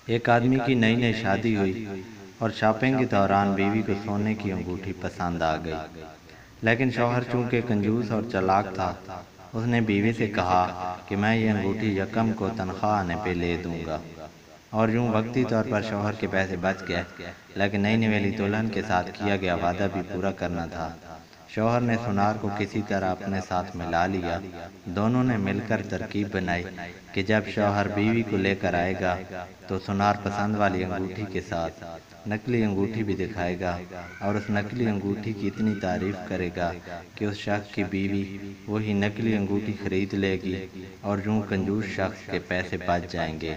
ایک آدمی کی نئی نئی شادی ہوئی اور شاپنگ کے دوران بیوی کو سونے کی انگوٹھی پسند آ گئی، لیکن شوہر چونکہ کنجوس اور چالاک تھا، اس نے بیوی سے کہا کہ میں یہ انگوٹھی یکم کو تنخواہ آنے پہ لے دوں گا، اور یوں وقتی طور پر شوہر کے پیسے بچ گئے، لیکن نئی نویلی دلہن کے ساتھ کیا گیا وعدہ بھی پورا کرنا تھا۔ شوہر نے سونار کو کسی طرح اپنے ساتھ ملا لیا۔ دونوں نے مل کر ترکیب بنائی کہ جب شوہر بیوی کو لے کر آئے گا تو سونار پسند والی انگوٹھی کے ساتھ نقلی انگوٹھی بھی دکھائے گا، اور اس نقلی انگوٹھی کی اتنی تعریف کرے گا کہ اس شخص کی بیوی وہی نقلی انگوٹھی خرید لے گی، اور یوں کنجوس شخص کے پیسے بچ جائیں گے۔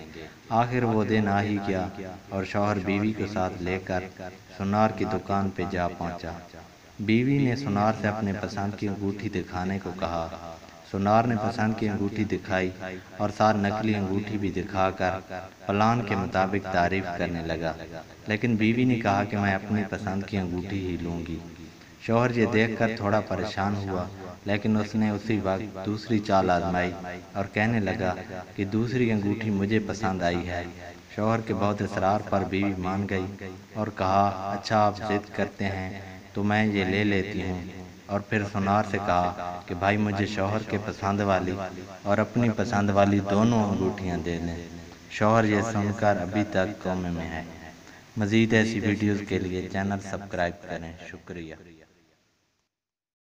آخر وہ دن آ ہی گیا اور شوہر بیوی کو ساتھ لے کر سونار کی دکان پہ جا پہنچا۔ بیوی نے سونار سے اپنے پسند کی انگوٹھی دکھانے کو کہا۔ سونار نے پسند کی انگوٹھی دکھائی اور ساتھ نقلی انگوٹھی بھی دکھا کر پلان کے مطابق تعریف کرنے لگا، لیکن بیوی نے کہا کہ میں اپنی پسند کی انگوٹھی ہی لوں گی۔ شوہر یہ دیکھ کر تھوڑا پریشان ہوا، لیکن اس نے اسی وقت دوسری چال آزمائی اور کہنے لگا کہ دوسری انگوٹھی مجھے پسند آئی ہے۔ شوہر کے بہت اصرار پر بیوی مان گئی اور کہا اچھا آپ ضد کرتے ہیں تو میں یہ لے لیتی ہوں، اور پھر سونار سے کہا کہ بھائی مجھے شوہر کے پسند والی اور اپنی پسند والی دونوں انگوٹھیاں دے دیں۔ شوہر یہ سن کر ابھی تک کومے میں ہے۔ مزید ایسی ویڈیوز کے لیے چینل سبسکرائب کریں۔ شکریہ۔